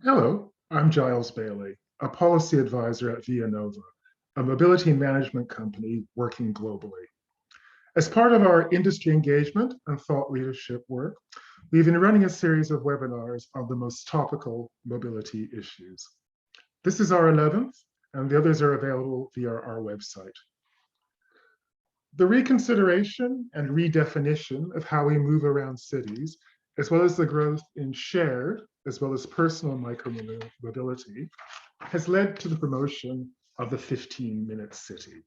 Hello, I'm Giles Bailey, a policy advisor at Via Nova, a mobility management company working globally. As part of our industry engagement and thought leadership work, we've been running a series of webinars on the most topical mobility issues. This is our 11th, and the others are available via our website. The reconsideration and redefinition of how we move around cities, as well as the growth in shared as well as personal micromobility, has led to the promotion of the 15-minute city.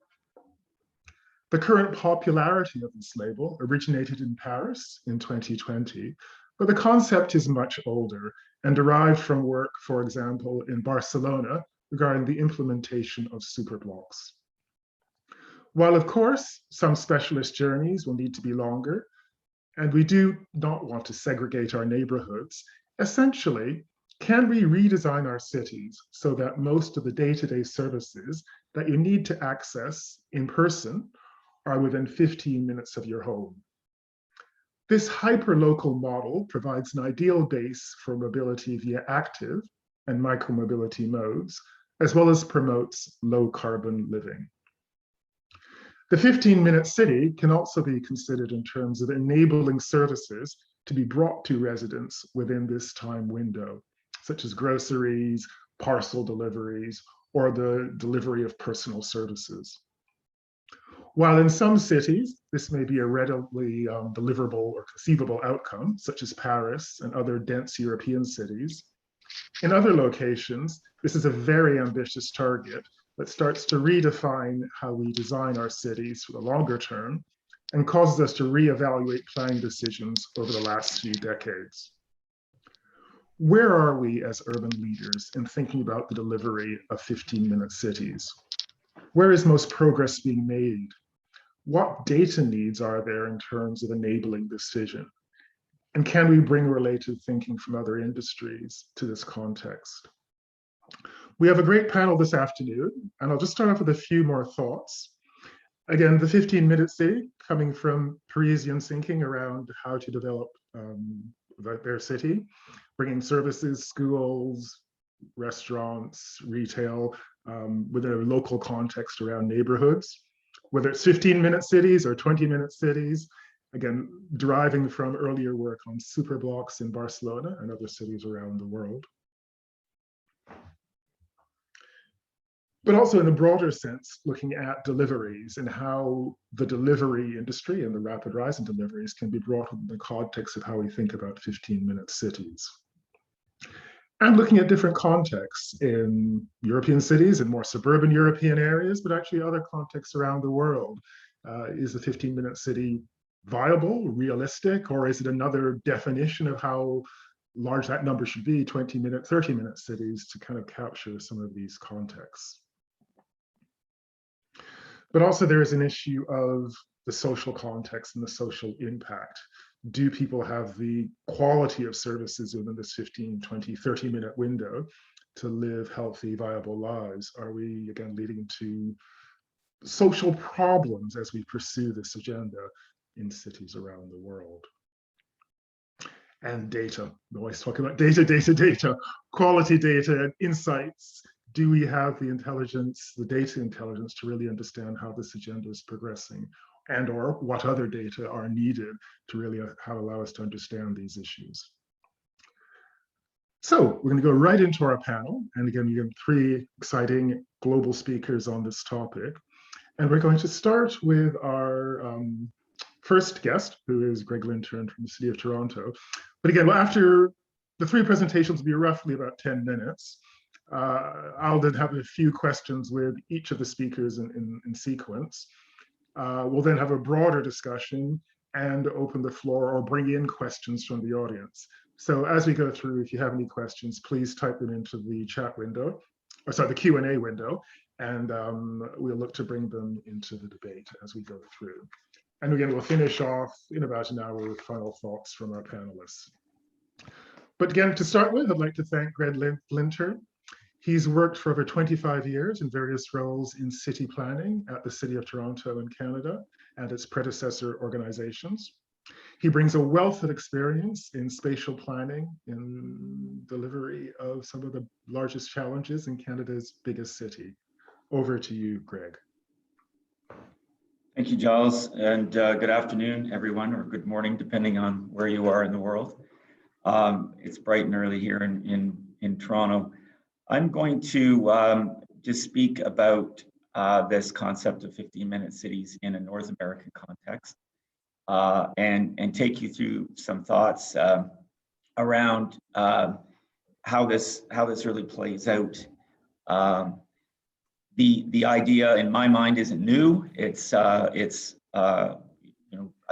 The current popularity of this label originated in Paris in 2020, but the concept is much older and derived from work, for example, in Barcelona regarding the implementation of superblocks. While, of course, some specialist journeys will need to be longer, and we do not want to segregate our neighborhoods, essentially, can we redesign our cities so that most of the day-to-day services that you need to access in person are within 15 minutes of your home? This hyperlocal model provides an ideal base for mobility via active and micromobility modes, as well as promotes low-carbon living. The 15-minute city can also be considered in terms of enabling services to be brought to residents within this time window, such as groceries, parcel deliveries, or the delivery of personal services. While in some cities, this may be a readily deliverable or conceivable outcome, such as Paris and other dense European cities, in other locations, this is a very ambitious target that starts to redefine how we design our cities for the longer term and causes us to reevaluate planning decisions over the last few decades. Where are we as urban leaders in thinking about the delivery of 15-minute cities? Where is most progress being made? What data needs are there in terms of enabling this vision? And can we bring related thinking from other industries to this context? We have a great panel this afternoon, and I'll just start off with a few more thoughts. Again, the 15-minute city coming from Parisian thinking around how to develop their city, bringing services, schools, restaurants, retail within a local context around neighborhoods, whether it's 15-minute cities or 20-minute cities, again, deriving from earlier work on superblocks in Barcelona and other cities around the world. But also in a broader sense, looking at deliveries and how the delivery industry and the rapid rise in deliveries can be brought in the context of how we think about 15-minute cities. And looking at different contexts in European cities and more suburban European areas, but actually other contexts around the world. Is the 15-minute city viable, realistic, or is it another definition of how large that number should be, 20-minute, 30-minute cities, to kind of capture some of these contexts? But also there is an issue of the social context and the social impact. Do people have the quality of services within this 15, 20, 30-minute window to live healthy, viable lives? Are we, again, leading to social problems as we pursue this agenda in cities around the world? And data. We always talk about data, quality data and insights. Do we have the intelligence, the data intelligence to really understand how this agenda is progressing, and or what other data are needed to really allow us to understand these issues? So we're going to go right into our panel. And again, we have three exciting global speakers on this topic. And we're going to start with our first guest, who is Greg Lintern from the City of Toronto. But again, after the three presentations will be roughly about 10 minutes. I'll then have a few questions with each of the speakers in sequence. We'll then have a broader discussion and open the floor or bring in questions from the audience. So as we go through, if you have any questions, please type them into the chat window, or sorry, the Q&A window, and we'll look to bring them into the debate as we go through. And again, we'll finish off in about an hour with final thoughts from our panelists. But again, to start with, I'd like to thank Greg Lintern. He's worked for over 25 years in various roles in city planning at the City of Toronto in Canada and its predecessor organizations. He brings a wealth of experience in spatial planning, in delivery of some of the largest challenges in Canada's biggest city. Over to you, Greg. Thank you, Giles, and good afternoon, everyone, or good morning, depending on where you are in the world. It's bright and early here in Toronto. I'm going to just speak about this concept of 15-minute cities in a North American context, and take you through some thoughts around how this really plays out. The idea in my mind isn't new. It's I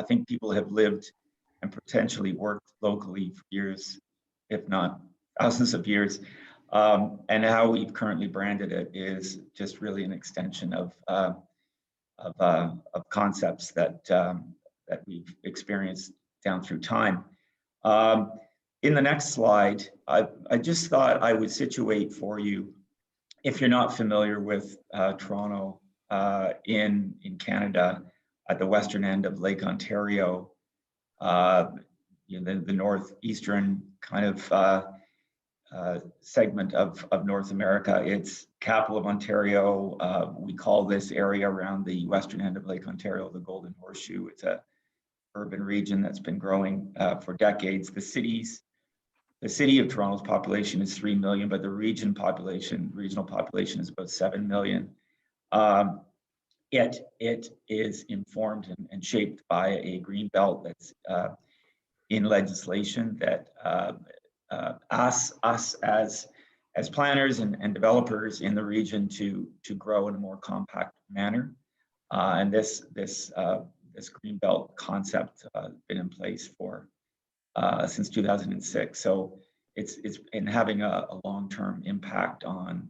think people have lived and potentially worked locally for years, if not thousands of years. And how we've currently branded it is just really an extension of concepts that we've experienced down through time. In the next slide, I just thought I would situate for you, if you're not familiar with Toronto in Canada, at the western end of Lake Ontario, the northeastern kind of segment of North America. It's capital of Ontario. We call this area around the western end of Lake Ontario the Golden Horseshoe. It's a urban region that's been growing for decades. The city of Toronto's population is 3 million, but the regional population is about 7 million. It is informed and shaped by a green belt that's in legislation that us as planners and developers in the region to grow in a more compact manner. And this green belt concept been in place for since 2006. So it's been having a long-term impact on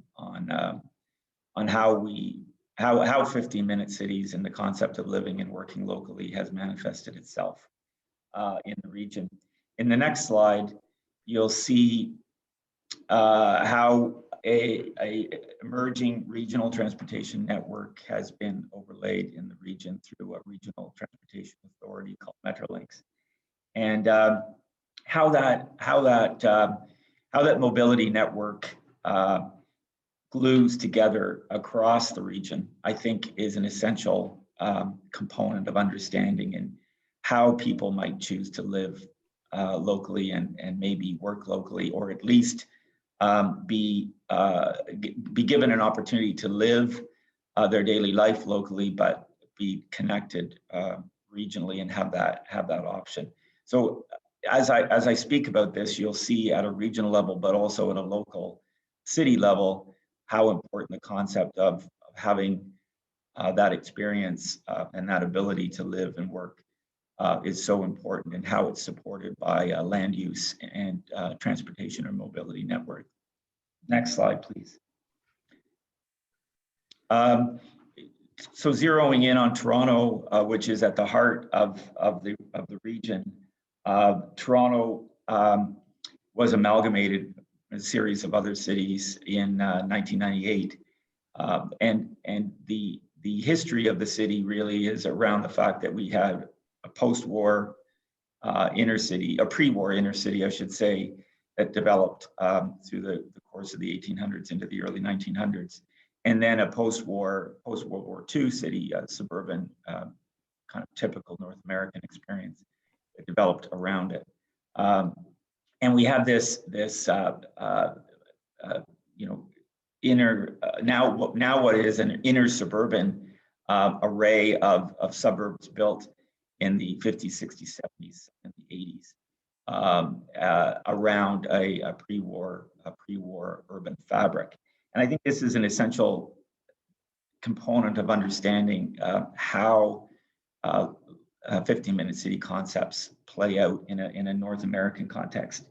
how 15-minute cities and the concept of living and working locally has manifested itself in the region. In the next slide, you'll see how a emerging regional transportation network has been overlaid in the region through a regional transportation authority called Metrolinx. And how that mobility network glues together across the region, I think, is an essential component of understanding and how people might choose to live locally and maybe work locally, or at least be given an opportunity to live their daily life locally, but be connected regionally and have that option. So as I speak about this, you'll see at a regional level, but also at a local city level, how important the concept of having that experience and that ability to live and work is so important, and how it's supported by land use and transportation or mobility network. Next slide, please. So zeroing in on Toronto, which is at the heart of the region, Toronto was amalgamated with a series of other cities in 1998, and the history of the city really is around the fact that we had a post-war inner city, a pre-war inner city, I should say, that developed through the course of the 1800s into the early 1900s, and then a post-World War II city, suburban, kind of typical North American experience that developed around it. And we have this inner, now what is an inner suburban array of suburbs built in the 50s, 60s, 70s, and the 80s around a pre-war urban fabric. And I think this is an essential component of understanding how 15-minute city concepts play out in a North American context.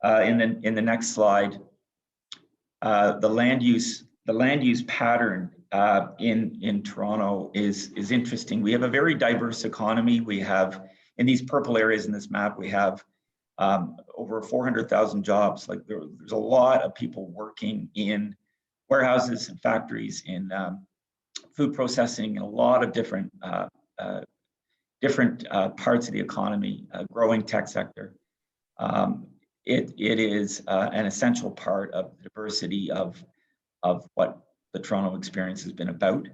In the next slide, the land use pattern in Toronto is interesting. We have a very diverse economy. We have, in these purple areas in this map, we have over 400,000 jobs. Like there's a lot of people working in warehouses and factories, in food processing, and a lot of different different parts of the economy, growing tech sector. It is an essential part of the diversity of what the Toronto experience has been about.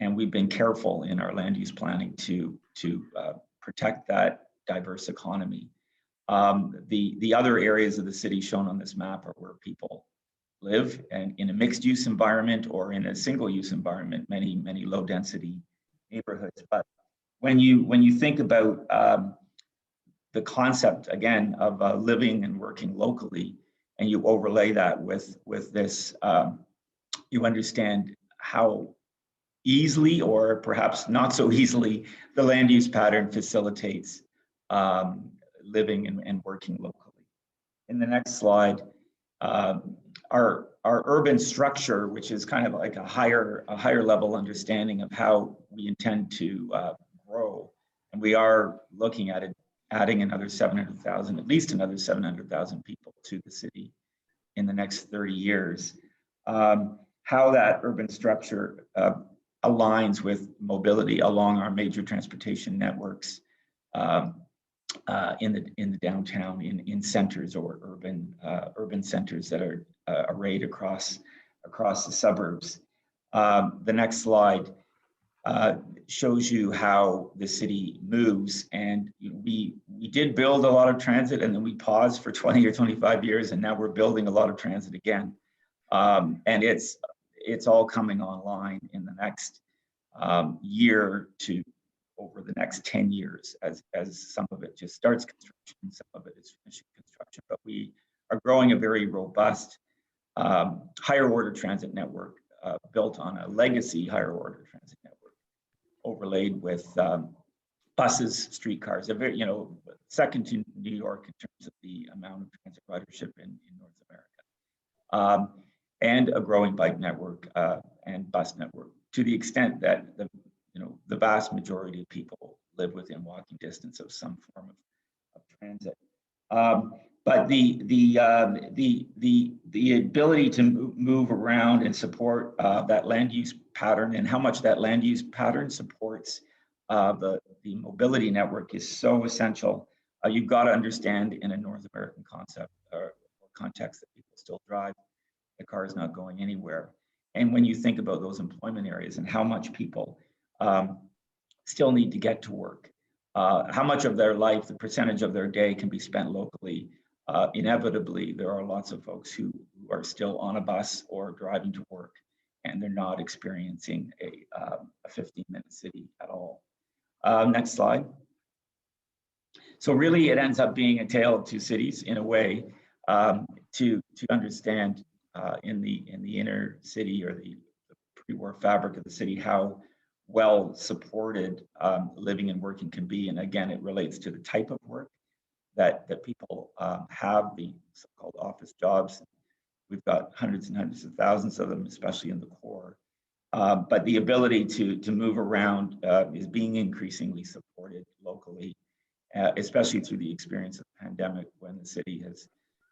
And we've been careful in our land use planning to protect that diverse economy. The other areas of the city shown on this map are where people live, and in a mixed use environment or in a single use environment, many low density neighborhoods. But when you think about the concept again of living and working locally, and you overlay that with this, you understand how easily, or perhaps not so easily, the land use pattern facilitates living and working locally. In the next slide, our urban structure, which is kind of like a higher level understanding of how we intend to grow, and we are looking at it, adding another 700,000, at least another 700,000 people to the city in the next 30 years. How that urban structure aligns with mobility along our major transportation networks in the downtown, in centers or urban centers that are arrayed across the suburbs. The next slide shows you how the city moves, and we did build a lot of transit, and then we paused for 20 or 25 years, and now we're building a lot of transit again. And it's all coming online in the next year to over the next 10 years, as some of it just starts construction, some of it is finishing construction. But we are growing a very robust higher order transit network built on a legacy higher order transit network, overlaid with buses, streetcars, a very, second to New York in terms of the amount of transit ridership in North America. And a growing bike network and bus network, to the extent that the vast majority of people live within walking distance of some form of transit. But the ability to move around and support that land use pattern, and how much that land use pattern supports the mobility network, is so essential. You've got to understand, in a North American concept or context, that people still drive. The car is not going anywhere. And when you think about those employment areas and how much people still need to get to work, how much of their life, the percentage of their day, can be spent locally, inevitably there are lots of folks who are still on a bus or driving to work, and they're not experiencing a 15-minute city at all. Next slide. So really it ends up being a tale of two cities in a way, to understand in the inner city, or the pre-war fabric of the city, how well supported living and working can be. And again, it relates to the type of work that people have, the so-called office jobs. We've got hundreds and hundreds of thousands of them, especially in the core. But the ability to move around is being increasingly supported locally, especially through the experience of the pandemic, when the city has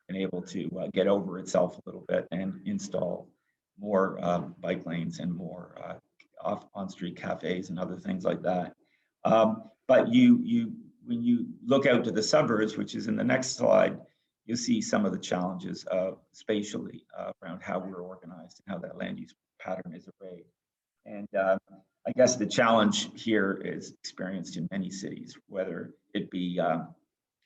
been able to get over itself a little bit and install more bike lanes and more on-street cafes and other things like that. But when you look out to the suburbs, which is in the next slide, you'll see some of the challenges spatially around how we're organized and how that land use pattern is arrayed. And I guess the challenge here is experienced in many cities, whether it be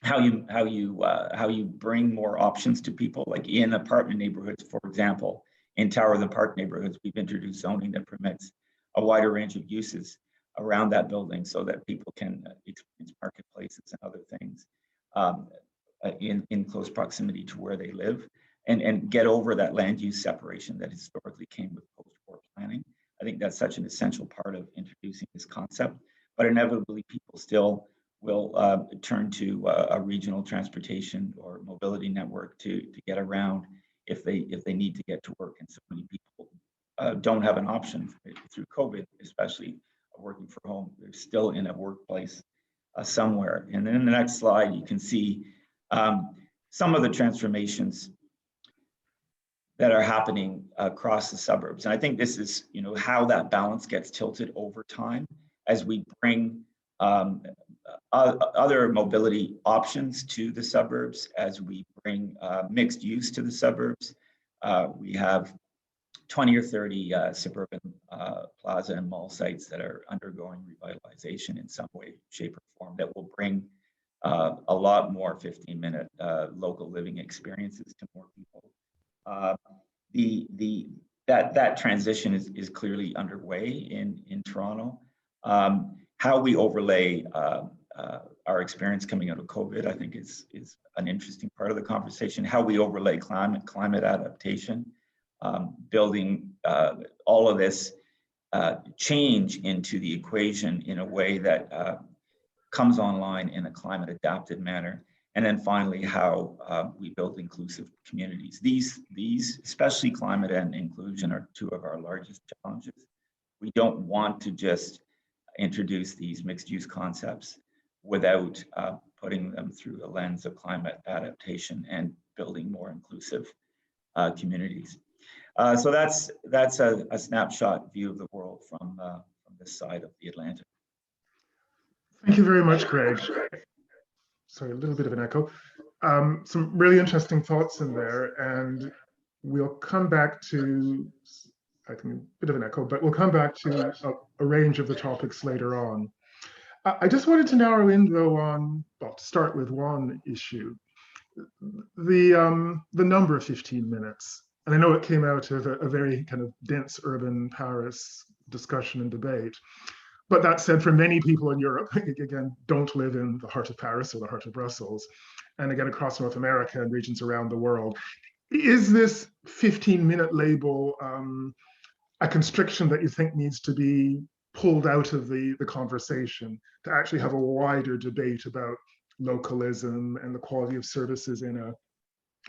how you bring more options to people, like in apartment neighborhoods, for example. In Tower of the Park neighborhoods, we've introduced zoning that permits a wider range of uses around that building, so that people can experience marketplaces and other things in close proximity to where they live, and get over that land use separation that historically came with post-war planning. I think that's such an essential part of introducing this concept, but inevitably people still will turn to a regional transportation or mobility network to get around if they need to get to work. And so many people don't have an option through COVID, especially working from home. They're still in a workplace somewhere. And then in the next slide, you can see some of the transformations that are happening across the suburbs. And I think this is, how that balance gets tilted over time as we bring other mobility options to the suburbs as we bring mixed use to the suburbs. We have 20 or 30 suburban plaza and mall sites that are undergoing revitalization in some way, shape, or form that will bring a lot more 15-minute local living experiences to more people. That transition is clearly underway in Toronto. How we overlay our experience coming out of COVID, I think is an interesting part of the conversation. How we overlay climate adaptation, building all of this change into the equation in a way that comes online in a climate adapted manner. And then finally, how we build inclusive communities. These, especially climate and inclusion, are two of our largest challenges. We don't want to just introduce these mixed use concepts without putting them through the lens of climate adaptation and building more inclusive communities. So that's a snapshot view of the world from this side of the Atlantic. Thank you very much, Craig. Sorry, a little bit of an echo. Some really interesting thoughts in there, and we'll come back to, I think a bit of an echo, but we'll come back to a range of the topics later on. I just wanted to narrow in though on, well, to start with one issue, the number of 15 minutes. And I know it came out of a very kind of dense urban Paris discussion and debate. But that said, for many people in Europe, again, don't live in the heart of Paris or the heart of Brussels, and again, across North America and regions around the world, is this 15-minute label a constriction that you think needs to be pulled out of the conversation to actually have a wider debate about localism and the quality of services in a,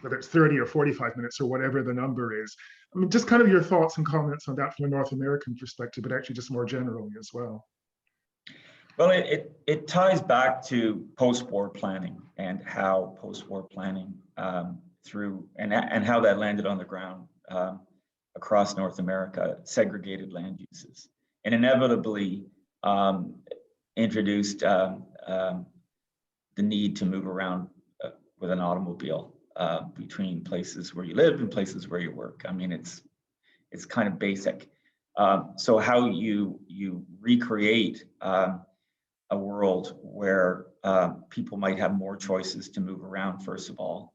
whether it's 30 or 45 minutes or whatever the number is? I mean, just kind of your thoughts and comments on that from a North American perspective, but actually just more generally as well. Well, it ties back to post-war planning and how post-war planning through and how that landed on the ground across North America, segregated land uses, and inevitably introduced the need to move around with an automobile between places where you live and places where you work. I mean, it's kind of basic. So how you recreate a world where people might have more choices to move around, first of all,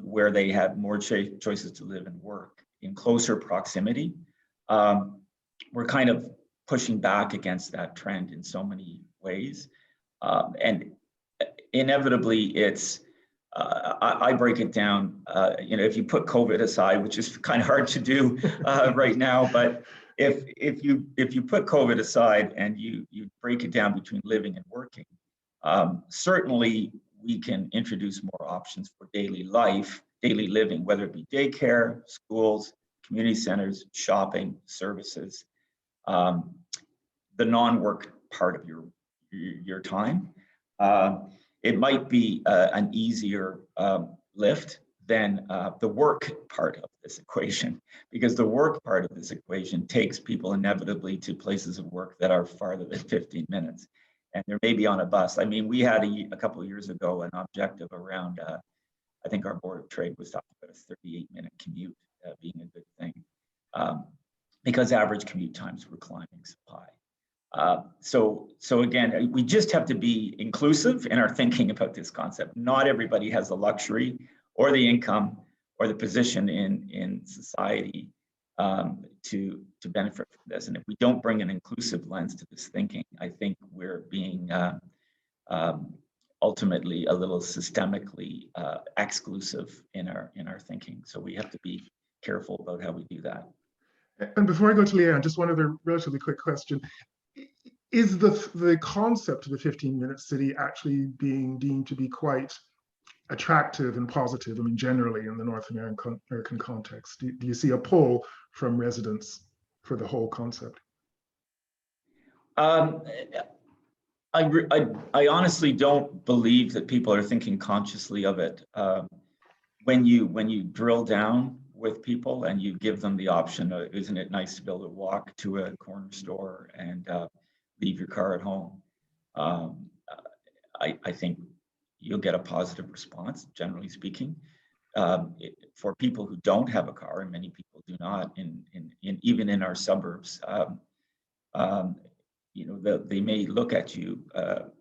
where they have more choices to live and work in closer proximity. We're kind of pushing back against that trend in so many ways. And inevitably, it's, I break it down, if you put COVID aside, which is kind of hard to do right now, but if you put COVID aside and you break it down between living and working, certainly we can introduce more options for daily life, daily living, whether it be daycare, schools, community centers, shopping, services, the non-work part of your time. It might be an easier lift than the work part of this equation, because the work part of this equation takes people inevitably to places of work that are farther than 15 minutes. And they're maybe on a bus. I mean, we had a couple of years ago an objective around, I think our Board of Trade was talking about a 38-minute commute being a good thing, because average commute times were climbing so high. So again, we just have to be inclusive in our thinking about this concept. Not everybody has the luxury or the income or the position in society to benefit from this. And if we don't bring an inclusive lens to this thinking, I think we're being ultimately a little systemically exclusive in our thinking. So we have to be careful about how we do that. And before I go to Leanne, just one other relatively quick question. Is the concept of the 15-minute city actually being deemed to be quite attractive and positive, I mean, generally in the North American context? Do you see a pull from residents for the whole concept? I honestly don't believe that people are thinking consciously of it. When you drill down with people and you give them the option, isn't it nice to be able to walk to a corner store and leave your car at home? I think you'll get a positive response, generally speaking. For people who don't have a car, and many people do not, even in our suburbs, you know, they may look at you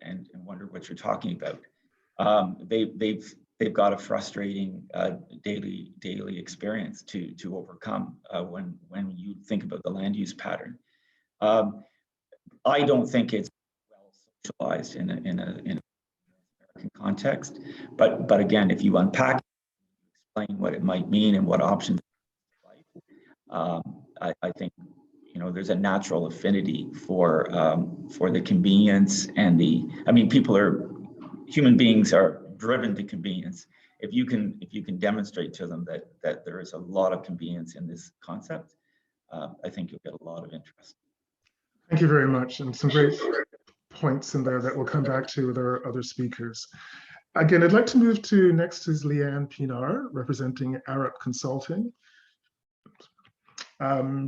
and wonder what you're talking about. They've got a frustrating daily experience to overcome when you think about the land use pattern. I don't think it's well socialized in an American context, but again, if you unpack it, explain what it might mean and what options, I think, you know, there's a natural affinity for the convenience and I mean, human beings are driven to convenience. If you can demonstrate to them that there is a lot of convenience in this concept, I think you'll get a lot of interest. Thank you very much, and some great points in there that we'll come back to with our other speakers. Again, I'd like to move to next is Leanne Pinar, representing Arup Consulting.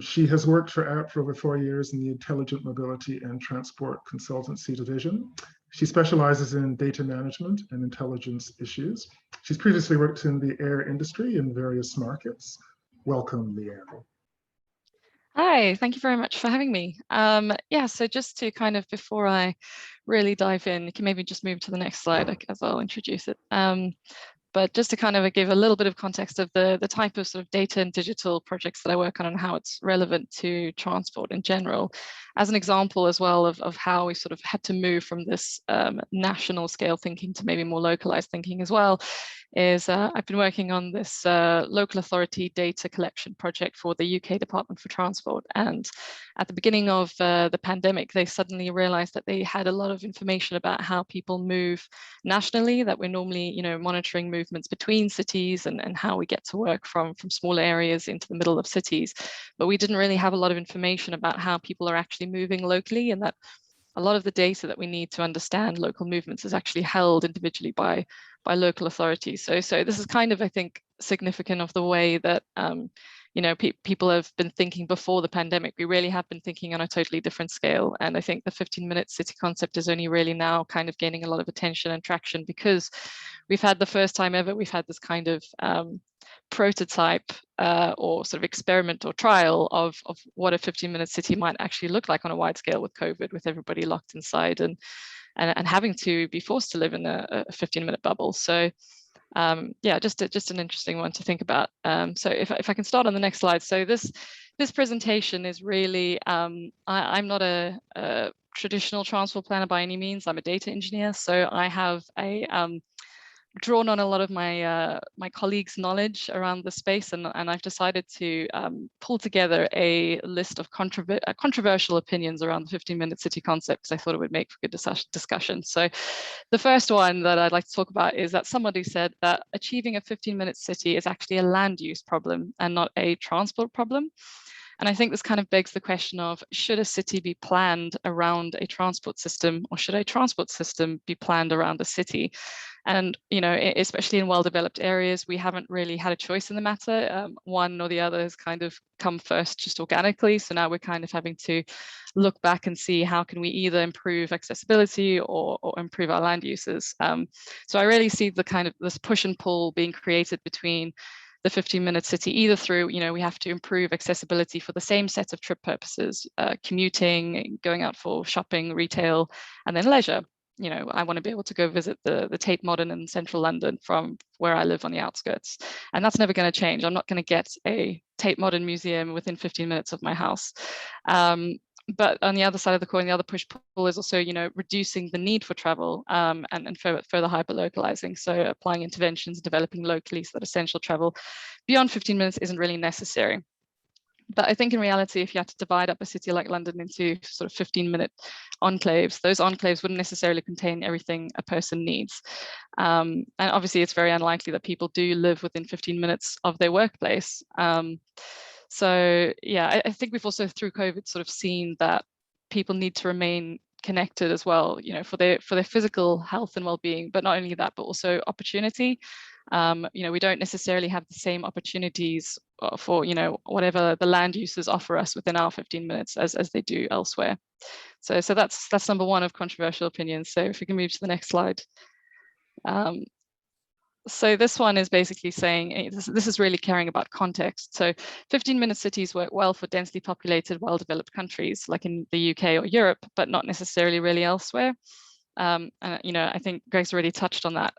She has worked for Arup for over 4 years in the Intelligent Mobility and Transport Consultancy Division. She specializes in data management and intelligence issues. She's previously worked in the air industry in various markets. Welcome, Leanne. Hi, thank you very much for having me. Yeah, so just to kind of, before I really dive in, you can maybe just move to the next slide as I'll introduce it. But just to kind of give a little bit of context of the type of sort of data and digital projects that I work on and how it's relevant to transport in general, as an example as well of how we sort of had to move from this national scale thinking to maybe more localized thinking as well, is I've been working on this local authority data collection project for the UK Department for Transport. And at the beginning of the pandemic, they suddenly realized that they had a lot of information about how people move nationally, that we're normally, you know, monitoring movements between cities and how we get to work from small areas into the middle of cities. But we didn't really have a lot of information about how people are actually moving locally, and that a lot of the data that we need to understand local movements is actually held individually by local authorities. So this is kind of, I think, significant of the way that you know, people have been thinking before the pandemic. We really have been thinking on a totally different scale. And I think the 15-minute city concept is only really now kind of gaining a lot of attention and traction, because we've had the first time ever, we've had this kind of prototype or sort of experiment or trial of what a 15-minute city might actually look like on a wide scale with COVID, with everybody locked inside and having to be forced to live in a 15-minute bubble. So yeah, just an interesting one to think about. So if I can start on the next slide. So this presentation is really, I'm not a traditional transport planner by any means. I'm a data engineer. So I have drawn on a lot of my my colleagues' knowledge around the space, and I've decided to pull together a list of controversial opinions around the 15-minute city concept, because I thought it would make for good discussion. So the first one that I'd like to talk about is that somebody said that achieving a 15-minute city is actually a land use problem and not a transport problem. And I think this kind of begs the question of, should a city be planned around a transport system, or should a transport system be planned around a city? And, you know, especially in well-developed areas, we haven't really had a choice in the matter. One or the other has kind of come first just organically. So now we're kind of having to look back and see how can we either improve accessibility or improve our land uses. So I really see the kind of this push and pull being created between the 15-minute city, either through, you know, we have to improve accessibility for the same set of trip purposes, commuting, going out for shopping, retail, and then leisure. You know, I want to be able to go visit the Tate Modern in central London from where I live on the outskirts. And that's never going to change. I'm not going to get a Tate Modern museum within 15 minutes of my house. But on the other side of the coin, the other push-pull is also, you know, reducing the need for travel and further hyper-localizing. So applying interventions, developing locally so that essential travel beyond 15 minutes isn't really necessary. But I think in reality, if you had to divide up a city like London into sort of 15-minute enclaves, those enclaves wouldn't necessarily contain everything a person needs. And obviously, it's very unlikely that people do live within 15 minutes of their workplace. So yeah, I think we've also through COVID sort of seen that people need to remain connected as well, you know, for their physical health and well-being, but not only that, but also opportunity. You know, we don't necessarily have the same opportunities for, you know, whatever the land uses offer us within our 15 minutes as they do elsewhere. So that's number one of controversial opinions. So if we can move to the next slide. So this one is basically saying, this is really caring about context. So 15-minute cities work well for densely populated, well-developed countries like in the UK or Europe, but not necessarily really elsewhere. And I think Greg's already touched on that.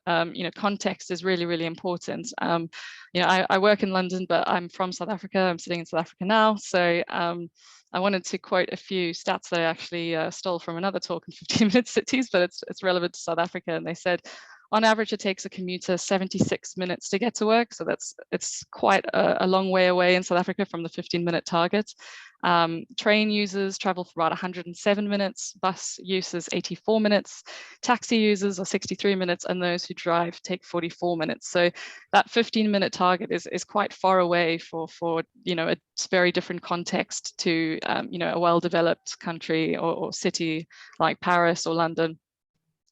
Context is really, really important. I work in London, but I'm from South Africa. I'm sitting in South Africa now. So I wanted to quote a few stats that I actually stole from another talk in 15-minute cities, but it's relevant to South Africa. And they said, on average, it takes a commuter 76 minutes to get to work. So it's quite a long way away in South Africa from the 15-minute target. Train users travel for about 107 minutes, bus users 84 minutes, taxi users are 63 minutes, and those who drive take 44 minutes. So that 15-minute target is quite far away for a very different context to a well-developed country or city like Paris or London.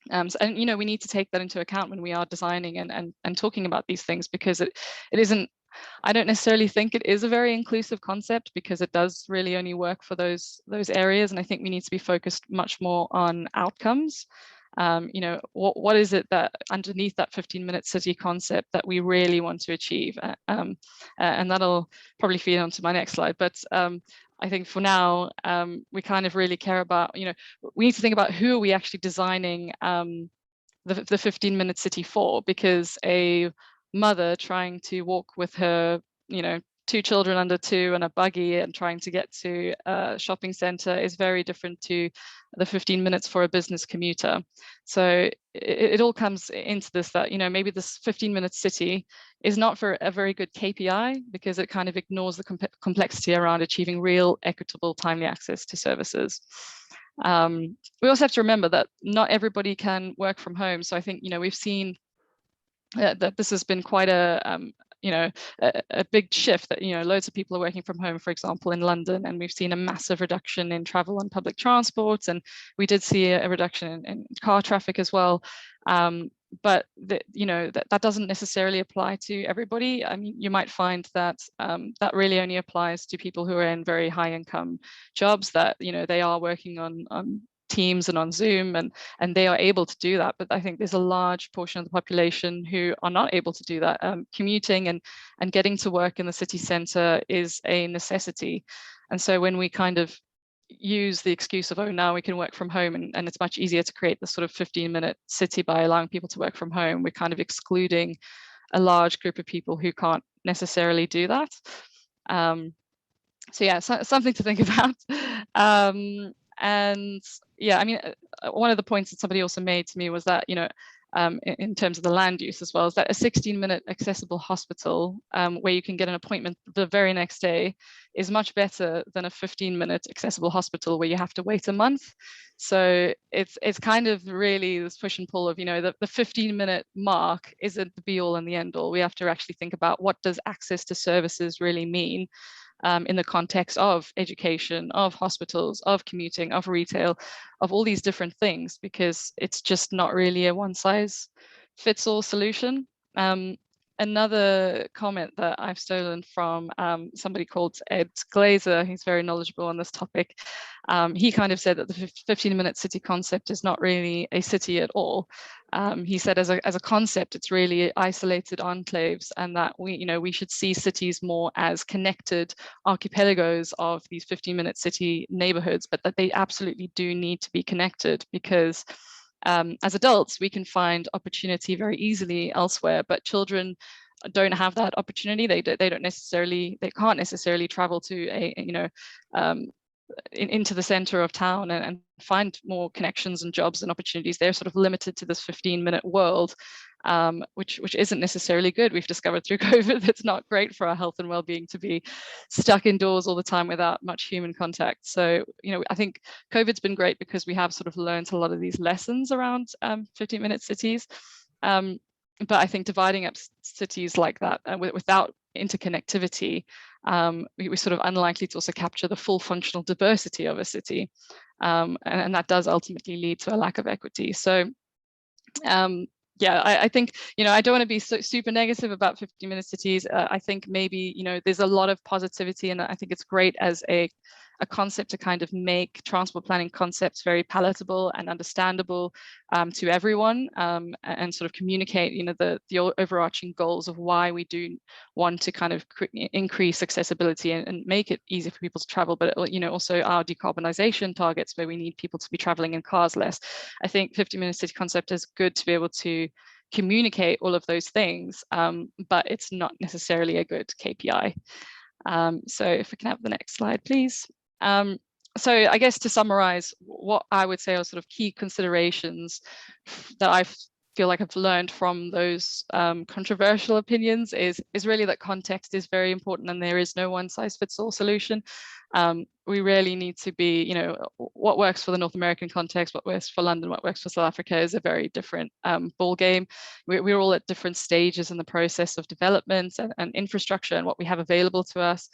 We need to take that into account when we are designing and talking about these things, because it isn't, I don't necessarily think it is a very inclusive concept, because it does really only work for those areas. And I think we need to be focused much more on outcomes. What is it that underneath that 15-minute city concept that we really want to achieve? And that'll probably feed onto my next slide. But I think for now, we kind of really care about, we need to think about who are we actually designing the 15-minute city for, because a mother trying to walk with her, 2 children under 2 and a buggy and trying to get to a shopping center is very different to the 15 minutes for a business commuter. So it all comes into this, that, maybe this 15-minute city is not for a very good KPI, because it kind of ignores the complexity around achieving real, equitable, timely access to services. We also have to remember that not everybody can work from home. So I think, we've seen that this has been quite a big shift, that loads of people are working from home, for example, in London, and we've seen a massive reduction in travel on public transport, and we did see a reduction in car traffic as well. But that doesn't necessarily apply to everybody. I mean, you might find that that really only applies to people who are in very high income jobs, that they are working on Teams and on Zoom, and they are able to do that. But I think there's a large portion of the population who are not able to do that. Commuting and getting to work in the city centre is a necessity. And so when we kind of use the excuse of, oh, now we can work from home, and it's much easier to create this sort of 15-minute city by allowing people to work from home, we're kind of excluding a large group of people who can't necessarily do that. So yeah, something to think about. And yeah, I mean, one of the points that somebody also made to me was that, in terms of the land use as well, is that a 16-minute accessible hospital where you can get an appointment the very next day is much better than a 15-minute accessible hospital where you have to wait a month. So it's kind of really this push and pull of, the 15-minute mark isn't the be all and the end all. We have to actually think about, what does access to services really mean in the context of education, of hospitals, of commuting, of retail, of all these different things, because it's just not really a one-size-fits-all solution. Another comment that I've stolen from somebody called Ed Glazer, he's very knowledgeable on this topic. He kind of said that the 15-minute city concept is not really a city at all. He said as a concept, it's really isolated enclaves, and that we should see cities more as connected archipelagos of these 15-minute city neighborhoods, but that they absolutely do need to be connected, because as adults, we can find opportunity very easily elsewhere, but children don't have that opportunity. They can't necessarily travel to into the center of town and find more connections and jobs and opportunities. They're sort of limited to this 15-minute world, which isn't necessarily good. We've discovered through COVID that it's not great for our health and well-being to be stuck indoors all the time without much human contact. So, I think COVID's been great because we have sort of learned a lot of these lessons around 15-minute cities. But I think dividing up cities like that without interconnectivity, we're sort of unlikely to also capture the full functional diversity of a city. And that does ultimately lead to a lack of equity. So yeah, I think, I don't want to be super negative about 15-minute cities. I think maybe, there's a lot of positivity, and I think it's great as a a concept to kind of make transport planning concepts very palatable and understandable to everyone, and sort of communicate, you know, the overarching goals of why we do want to kind of increase accessibility and make it easy for people to travel, but, you know, also our decarbonization targets where we need people to be traveling in cars less. I think 15-minute city concept is good to be able to communicate all of those things, but it's not necessarily a good KPI. So if we can have the next slide, please. So I guess to summarize, what I would say are sort of key considerations that I feel like I've learned from those controversial opinions is really that context is very important, and there is no one size fits all solution. We really need to be, you know, what works for the North American context, what works for London, what works for South Africa is a very different ball game. We're all at different stages in the process of development and infrastructure and what we have available to us.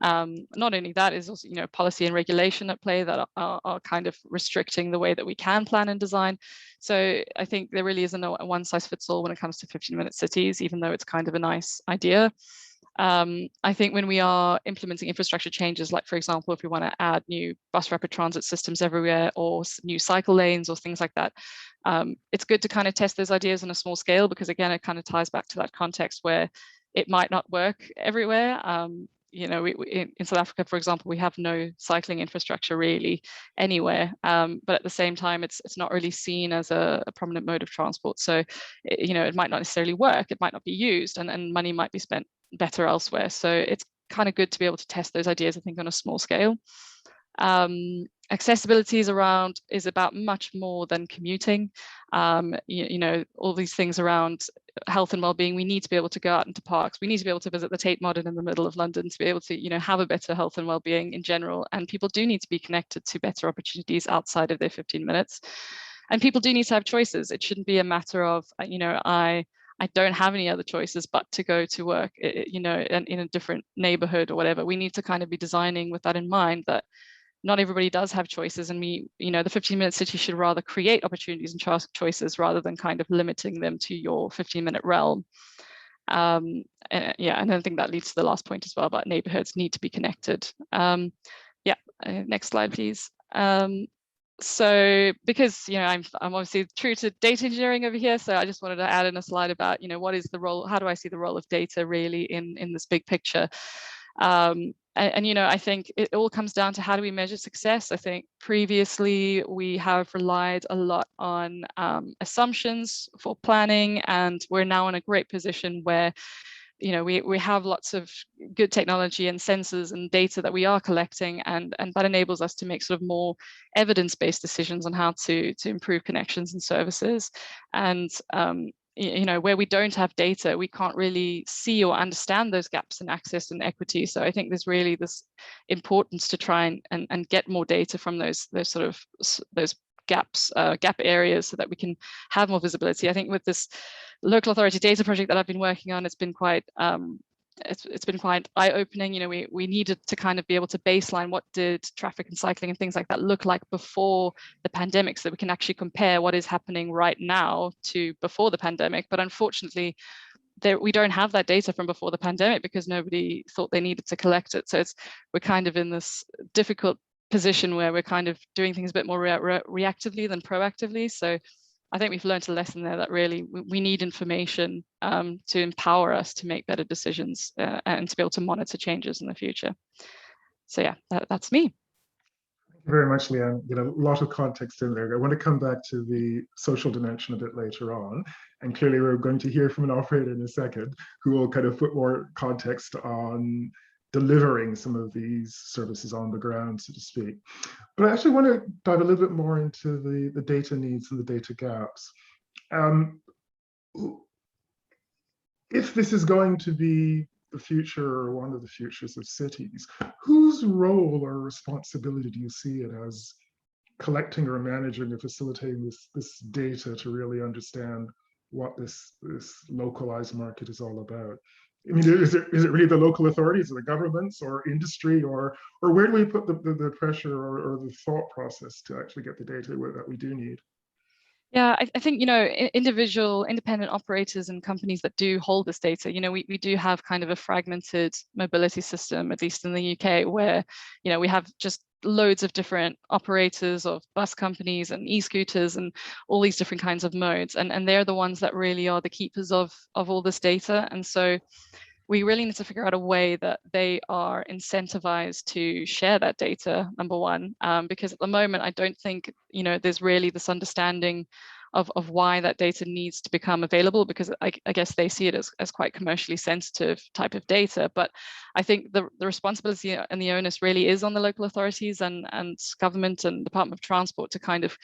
Not only that, is also, you know, policy and regulation at play that are kind of restricting the way that we can plan and design. So I think there really isn't a one size fits all when it comes to 15-minute cities, even though it's kind of a nice idea. I think when we are implementing infrastructure changes, like, for example, if we want to add new bus rapid transit systems everywhere or new cycle lanes or things like that, it's good to kind of test those ideas on a small scale, because again, it kind of ties back to that context where it might not work everywhere. You know, in South Africa, for example, we have no cycling infrastructure really anywhere, but at the same time, it's not really seen as a prominent mode of transport. So, you know, it might not necessarily work, it might not be used, and money might be spent better elsewhere. So it's kind of good to be able to test those ideas, I think, on a small scale. Accessibility is about much more than commuting. You know, all these things around health and well-being, we need to be able to go out into parks, we need to be able to visit the Tate Modern in the middle of London to be able to, you know, have a better health and well-being in general. And people do need to be connected to better opportunities outside of their 15 minutes. And people do need to have choices. It shouldn't be a matter of, you know, I don't have any other choices but to go to work, you know, in a different neighborhood or whatever. We need to kind of be designing with that in mind, that not everybody does have choices, and we, you know, the 15-minute city should rather create opportunities and choices rather than kind of limiting them to your 15-minute realm. Yeah, and I think that leads to the last point as well about neighborhoods need to be connected. Yeah, next slide, please. So because, you know, I'm obviously true to data engineering over here, so I just wanted to add in a slide about, you know, what is the role, how do I see the role of data really in this big picture? And you know, I think it all comes down to how do we measure success. I think previously we have relied a lot on assumptions for planning, and we're now in a great position where, you know, we have lots of good technology and sensors and data that we are collecting, and that enables us to make sort of more evidence-based decisions on how to improve connections and services. And you know, where we don't have data, we can't really see or understand those gaps in access and equity. So I think there's really this importance to try and get more data from those gaps, gap areas, so that we can have more visibility. I think with this local authority data project that I've been working on, it's been quite it's been quite eye-opening. You know, we needed to kind of be able to baseline what did traffic and cycling and things like that look like before the pandemic, so that we can actually compare what is happening right now to before the pandemic. But unfortunately, we don't have that data from before the pandemic because nobody thought they needed to collect it. So we're kind of in this difficult position where we're kind of doing things a bit more reactively than proactively. So I think we've learned a lesson there that really we need information to empower us to make better decisions and to be able to monitor changes in the future. So yeah, that's me. Thank you very much, Leanne. You know, a lot of context in there. I want to come back to the social dimension a bit later on. And clearly we're going to hear from an operator in a second who will kind of put more context on delivering some of these services on the ground, so to speak. But I actually want to dive a little bit more into the data needs and the data gaps. If this is going to be the future or one of the futures of cities, whose role or responsibility do you see it as collecting or managing or facilitating this data to really understand what this localized market is all about? I mean, is it really the local authorities or the governments or industry, or where do we put the pressure or the thought process to actually get the data that we do need? Yeah, I think, you know, individual independent operators and companies that do hold this data, you know, we do have kind of a fragmented mobility system, at least in the UK, where, you know, we have just loads of different operators of bus companies and e-scooters and all these different kinds of modes, and they're the ones that really are the keepers of all this data. And so we really need to figure out a way that they are incentivized to share that data, number one, because at the moment, I don't think, there's really this understanding of why that data needs to become available, because I guess they see it as quite commercially sensitive type of data. But I think the responsibility and the onus really is on the local authorities and government and Department of Transport to kind of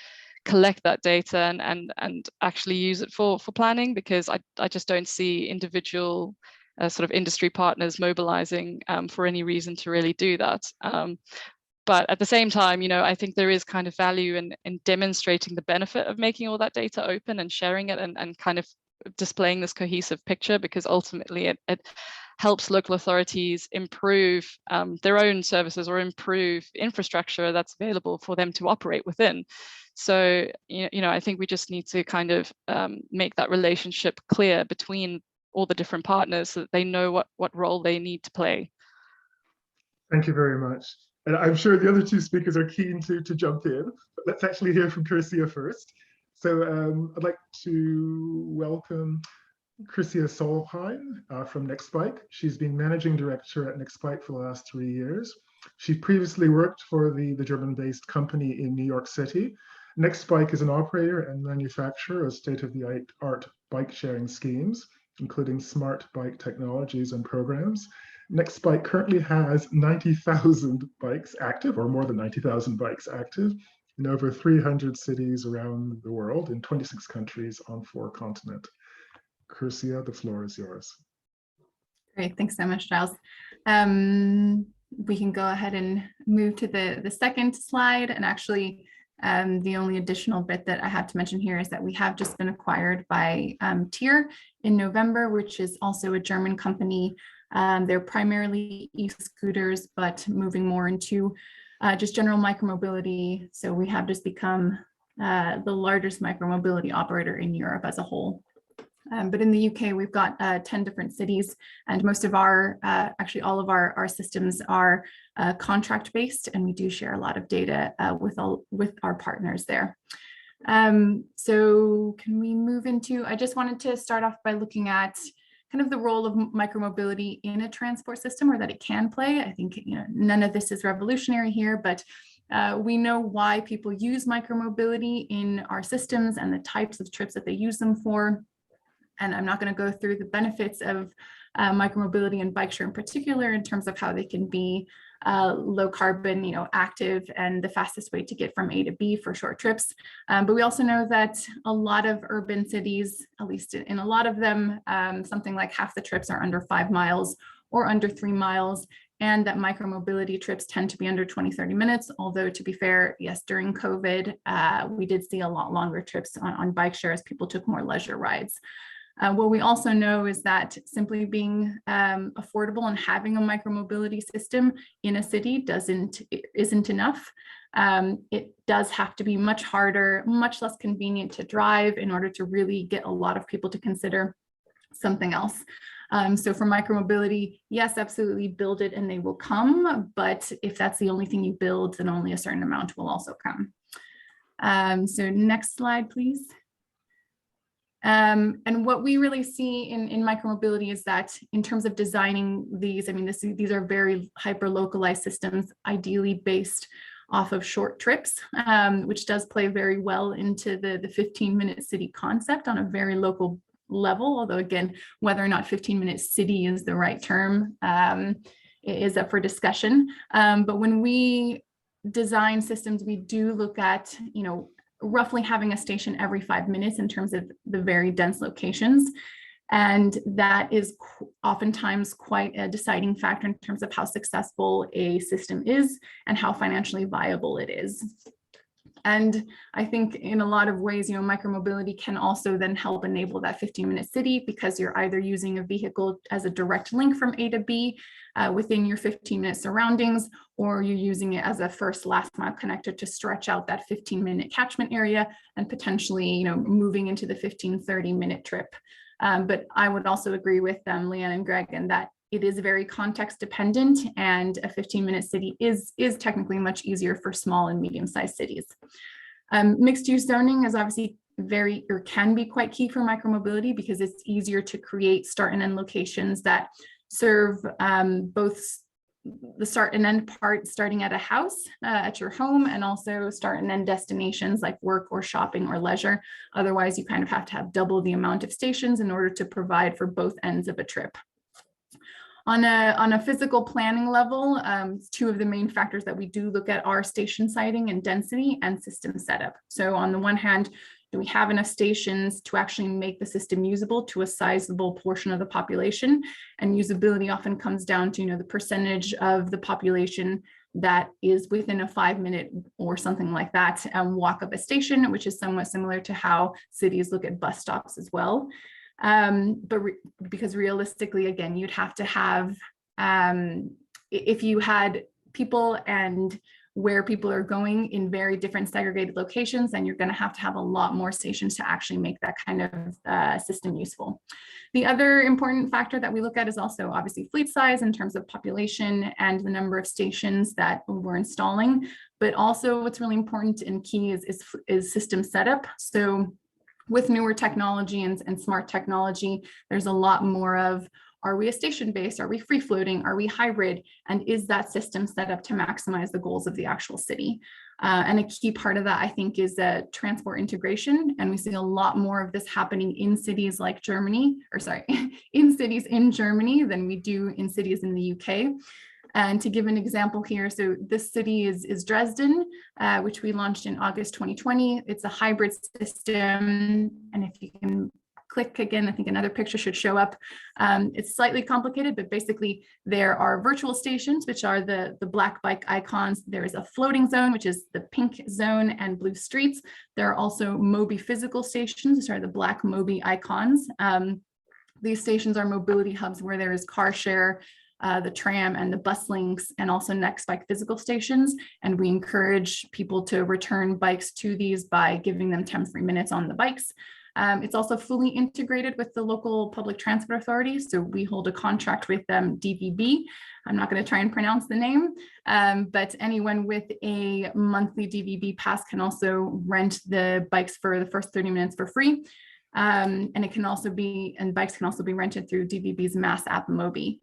collect that data and actually use it for planning, because I just don't see individual sort of industry partners mobilizing for any reason to really do that. But at the same time, I think there is kind of value in demonstrating the benefit of making all that data open and sharing it and kind of displaying this cohesive picture, because ultimately it helps local authorities improve their own services or improve infrastructure that's available for them to operate within. So, I think we just need to kind of make that relationship clear between all the different partners so that they know what role they need to play. Thank you very much. And I'm sure the other two speakers are keen to jump in, but let's actually hear from Kirsia first. So I'd like to welcome Kirsia Solheim from Nextbike. She's been managing director at Nextbike for the last 3 years. She previously worked for the German-based company in New York City. Nextbike is an operator and manufacturer of state-of-the-art bike sharing schemes, including smart bike technologies and programs. Nextbike currently has 90,000 bikes active, or more than 90,000 bikes active, in over 300 cities around the world, in 26 countries on 4 continents. Kirsia, the floor is yours. Great, thanks so much, Giles. We can go ahead and move to the second slide. And actually, the only additional bit that I have to mention here is that we have just been acquired by TIER in November, which is also a German company. They're primarily e-scooters, but moving more into just general micromobility. So we have just become the largest micromobility operator in Europe as a whole. But in the UK, we've got 10 different cities, and most of our, actually all of our systems are contract-based, and we do share a lot of data with our partners there. So can we move into, I just wanted to start off by looking at kind of the role of micromobility in a transport system, or that it can play. I think none of this is revolutionary here, but we know why people use micromobility in our systems and the types of trips that they use them for. And I'm not going to go through the benefits of micromobility and bike share in particular in terms of how they can be low carbon, active, and the fastest way to get from A to B for short trips. But we also know that a lot of urban cities, at least in a lot of them, something like half the trips are under 5 miles or under 3 miles, and that micromobility trips tend to be under 20-30 minutes. Although, to be fair, yes, during COVID, we did see a lot longer trips on bike share as people took more leisure rides. What we also know is that simply being affordable and having a micromobility system in a city isn't enough. It does have to be much harder, much less convenient to drive in order to really get a lot of people to consider something else. So for micromobility, yes, absolutely build it and they will come. But if that's the only thing you build, then only a certain amount will also come. So next slide, please. And what we really see in micromobility is that in terms of designing these, I mean, these are very hyper-localized systems, ideally based off of short trips, which does play very well into the 15-minute city concept on a very local level. Although again, whether or not 15-minute city is the right term is up for discussion. But when we design systems, we do look at, roughly having a station every 5 minutes in terms of the very dense locations. And that is oftentimes quite a deciding factor in terms of how successful a system is and how financially viable it is. And I think in a lot of ways, micromobility can also then help enable that 15-minute city, because you're either using a vehicle as a direct link from A to B within your 15-minute surroundings, or you're using it as a first last mile connector to stretch out that 15-minute catchment area and potentially, moving into the 15-30-minute trip. But I would also agree with Leanne and Greg in that it is very context dependent, and a 15-minute city is technically much easier for small and medium-sized cities. Mixed use zoning is obviously can be quite key for micromobility because it's easier to create start and end locations that serve both the start and end part starting at a house, at your home, and also start and end destinations like work or shopping or leisure. Otherwise, you kind of have to have double the amount of stations in order to provide for both ends of a trip. On a physical planning level, two of the main factors that we do look at are station siting and density and system setup. So on the one hand, do we have enough stations to actually make the system usable to a sizable portion of the population? And usability often comes down to, the percentage of the population that is within a 5-minute or something like that walk of a station, which is somewhat similar to how cities look at bus stops as well. Because realistically, again, you'd have to have, if you had people and where people are going in very different segregated locations, then you're going to have a lot more stations to actually make that kind of system useful. The other important factor that we look at is also obviously fleet size in terms of population and the number of stations that we're installing, but also what's really important and key is system setup. So with newer technology and smart technology, there's a lot more of, are we a station based? Are we free floating? Are we hybrid? And is that system set up to maximize the goals of the actual city? And a key part of that, I think, is transport integration. And we see a lot more of this happening in cities like Germany, in cities in Germany than we do in cities in the UK. And to give an example here, so this city is Dresden, which we launched in August 2020. It's a hybrid system. And if you can click again, I think another picture should show up. It's slightly complicated, but basically there are virtual stations, which are the black bike icons. There is a floating zone, which is the pink zone and blue streets. There are also Mobi physical stations, which are the black Mobi icons. These stations are mobility hubs where there is car share, the tram and the bus links, and also next bike physical stations. And we encourage people to return bikes to these by giving them 10 free minutes on the bikes. It's also fully integrated with the local public transport authority. So we hold a contract with DVB. I'm not going to try and pronounce the name, but anyone with a monthly DVB pass can also rent the bikes for the first 30 minutes for free. And bikes can also be rented through DVB's Mass app Mobi.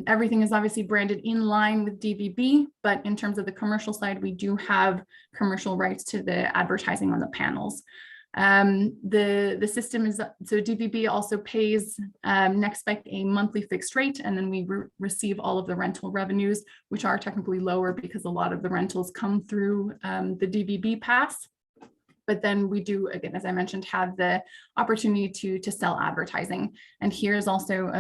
Everything is obviously branded in line with DVB, but in terms of the commercial side, we do have commercial rights to the advertising on the panels. The system is, so DVB also pays Nextbike a monthly fixed rate, and then we receive all of the rental revenues, which are technically lower because a lot of the rentals come through the DVB pass. But then we do, again, as I mentioned, have the opportunity to sell advertising. And here's also,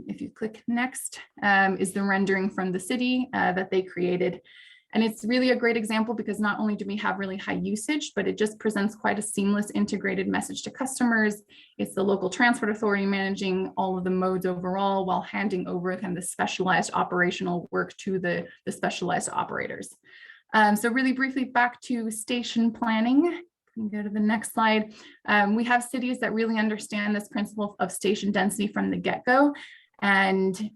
if you click next, is the rendering from the city that they created. And it's really a great example because not only do we have really high usage, but it just presents quite a seamless integrated message to customers. It's the local transport authority managing all of the modes overall while handing over kind of the specialized operational work to the specialized operators. So really briefly back to station planning. Go to the next slide. We have cities that really understand this principle of station density from the get-go. And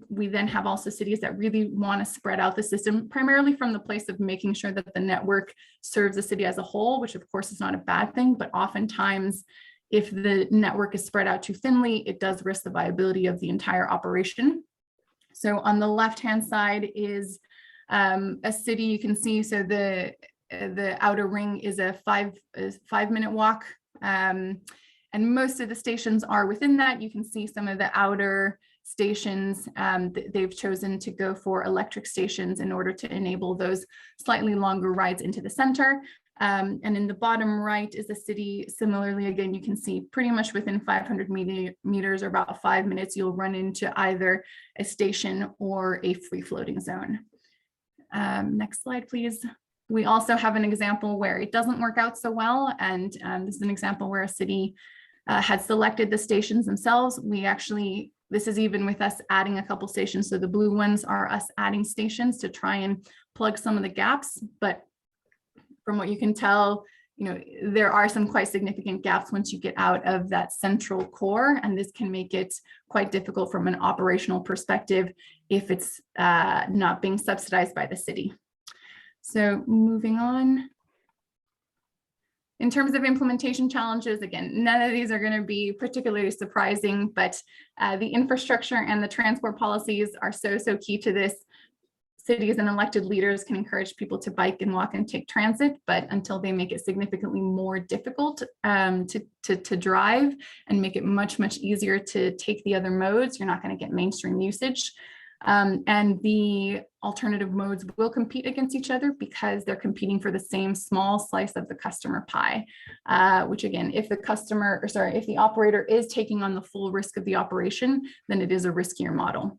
we then have also cities that really want to spread out the system, primarily from the place of making sure that the network serves the city as a whole, which of course is not a bad thing, but oftentimes if the network is spread out too thinly, it does risk the viability of the entire operation. So on the left-hand side is a city you can see, so the outer ring is a 5-minute walk. And most of the stations are within that. You can see some of the outer stations, they've chosen to go for electric stations in order to enable those slightly longer rides into the center. And in the bottom right is the city. Similarly, again, you can see pretty much within 500 meters or about 5 minutes, you'll run into either a station or a free floating zone. Next slide, please. We also have an example where it doesn't work out so well. And this is an example where a city had selected the stations themselves. This is even with us adding a couple stations. So the blue ones are us adding stations to try and plug some of the gaps. But from what you can tell, there are some quite significant gaps once you get out of that central core, and this can make it quite difficult from an operational perspective if it's not being subsidized by the city. So moving on. In terms of implementation challenges, again, none of these are going to be particularly surprising, but the infrastructure and the transport policies are so key to this. Cities and elected leaders can encourage people to bike and walk and take transit, but until they make it significantly more difficult to drive and make it much easier to take the other modes, you're not going to get mainstream usage. And the alternative modes will compete against each other because they're competing for the same small slice of the customer pie, which again, if the operator is taking on the full risk of the operation, then it is a riskier model.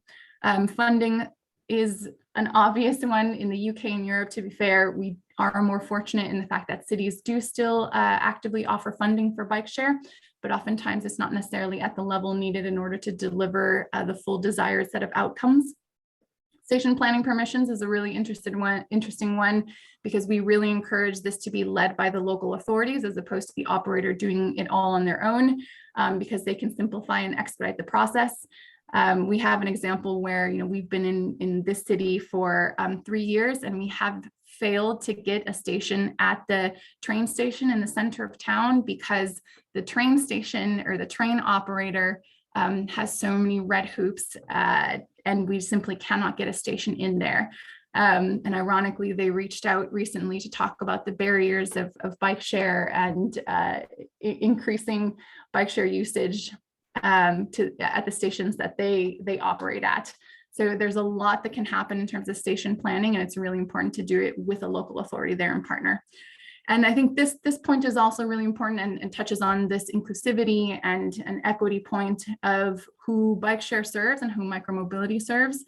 Funding is an obvious one in the UK and Europe. To be fair, we are more fortunate in the fact that cities do still actively offer funding for bike share, but oftentimes it's not necessarily at the level needed in order to deliver the full desired set of outcomes. Station planning permissions is a really interesting one because we really encourage this to be led by the local authorities as opposed to the operator doing it all on their own, because they can simplify and expedite the process. We have an example where we've been in this city for 3 years, and we have failed to get a station at the train station in the center of town because the train station or the train operator has so many red hoops, and we simply cannot get a station in there. And ironically, they reached out recently to talk about the barriers of bike share and increasing bike share usage at the stations that they operate at. So there's a lot that can happen in terms of station planning, and it's really important to do it with a local authority there and partner. And I think this point is also really important and touches on this inclusivity and an equity point of who bike share serves and who micromobility serves.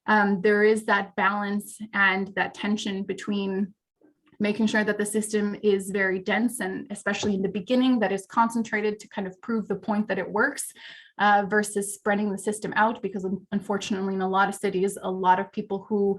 There is that balance and that tension between making sure that the system is very dense, and especially in the beginning, that is concentrated to kind of prove the point that it works, versus spreading the system out, because unfortunately in a lot of cities, a lot of people who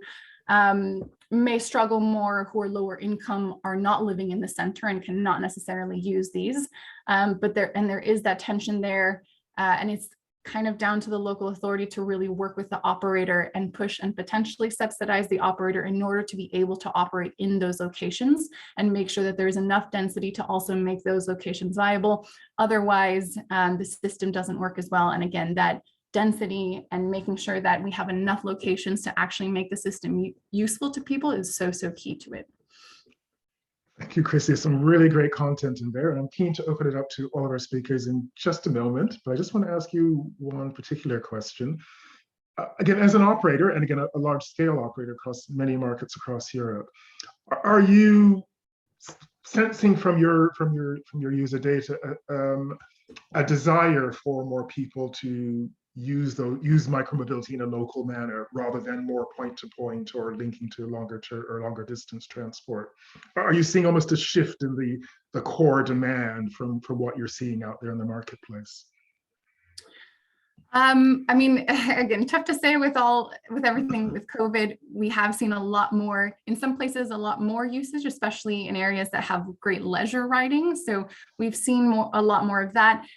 may struggle more, who are lower income, are not living in the center and cannot necessarily use these. But there is that tension there, and it's kind of down to the local authority to really work with the operator and push and potentially subsidize the operator in order to be able to operate in those locations and make sure that there's enough density to also make those locations viable. Otherwise, the system doesn't work as well. And again, that density and making sure that we have enough locations to actually make the system useful to people is so key to it. Thank you, Chrissy. Some really great content in there, and I'm keen to open it up to all of our speakers in just a moment, but I just want to ask you one particular question. Again, as an operator, and again, a large-scale operator across many markets across Europe, are you sensing from your user data a desire for more people to use micromobility in a local manner rather than more point-to-point or linking to longer distance transport? Are you seeing almost a shift in the core demand from what you're seeing out there in the marketplace? I mean, again, tough to say with everything with COVID. We have seen a lot more, in some places, a lot more usage, especially in areas that have great leisure riding. So we've seen a lot more of that.